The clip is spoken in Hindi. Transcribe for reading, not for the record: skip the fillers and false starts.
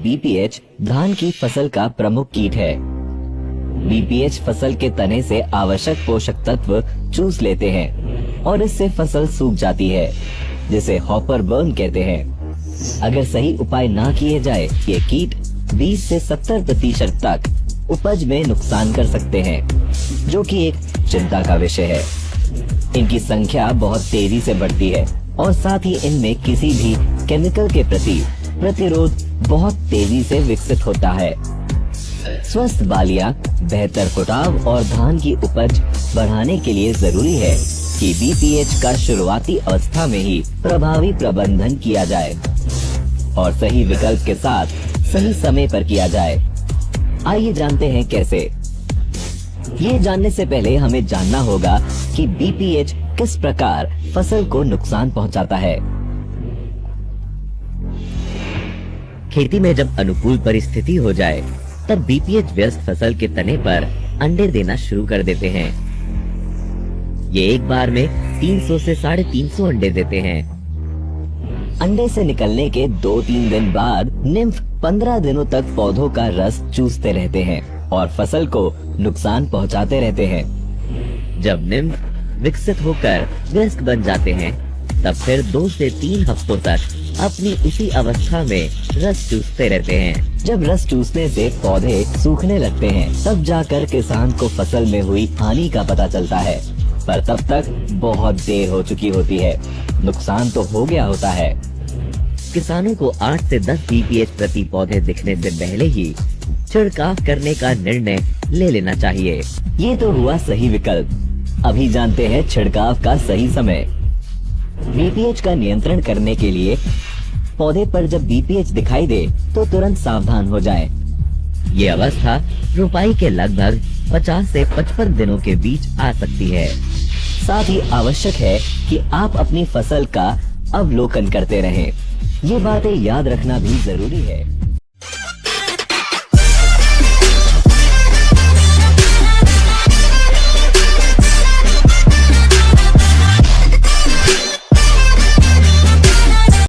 बीपीएच धान की फसल का प्रमुख कीट है। बीपीएच फसल के तने से आवश्यक पोषक तत्व चूस लेते हैं और इससे फसल सूख जाती है, जिसे हॉपर बर्न कहते हैं। अगर सही उपाय ना किए जाए, ये कीट 20 से 70% तक उपज में नुकसान कर सकते हैं, जो कि एक चिंता का विषय है। इनकी संख्या बहुत तेजी से बढ़ती है और साथ ही इनमें किसी भी केमिकल के प्रति प्रतिरोध बहुत तेजी से विकसित होता है। स्वस्थ बालियां, बेहतर फुटाव और धान की उपज बढ़ाने के लिए जरूरी है कि बीपीएच का शुरुआती अवस्था में ही प्रभावी प्रबंधन किया जाए और सही विकल्प के साथ सही समय पर किया जाए। आइए जानते हैं कैसे। ये जानने से पहले हमें जानना होगा कि बीपीएच किस प्रकार फसल को नुकसान पहुंचाता है। खेती में जब अनुकूल परिस्थिति हो जाए, तब बीपीएच व्यस्त फसल के तने पर अंडे देना शुरू कर देते हैं। ये एक बार में 300 से 350 अंडे देते हैं। अंडे से निकलने के 2-3 दिन बाद निम्फ 15 दिनों तक पौधों का रस चूसते रहते हैं और फसल को नुकसान पहुंचाते रहते हैं। जब निम्फ विकसित होकर वयस्क बन जाते हैं, तब फिर 2 से 3 हफ्तों तक अपनी उसी अवस्था में रस चूसते रहते हैं। जब रस चूसने से पौधे सूखने लगते हैं, तब जाकर किसान को फसल में हुई हानि का पता चलता है, पर तब तक बहुत देर हो चुकी होती है। नुकसान तो हो गया होता है। किसानों को 8 से 10 बीपीएच प्रति पौधे दिखने से पहले ही छिड़काव करने का निर्णय ले लेना चाहिए। ये तो हुआ सही विकल्प। अभी जानते हैं छिड़काव का सही समय। बीपीएच का नियंत्रण करने के लिए पौधे पर जब बीपीएच दिखाई दे तो तुरंत सावधान हो जाएं। ये अवस्था रोपाई के लगभग 50 से 55 दिनों के बीच आ सकती है। साथ ही आवश्यक है कि आप अपनी फसल का अवलोकन करते रहें। ये बातें याद रखना भी जरूरी है।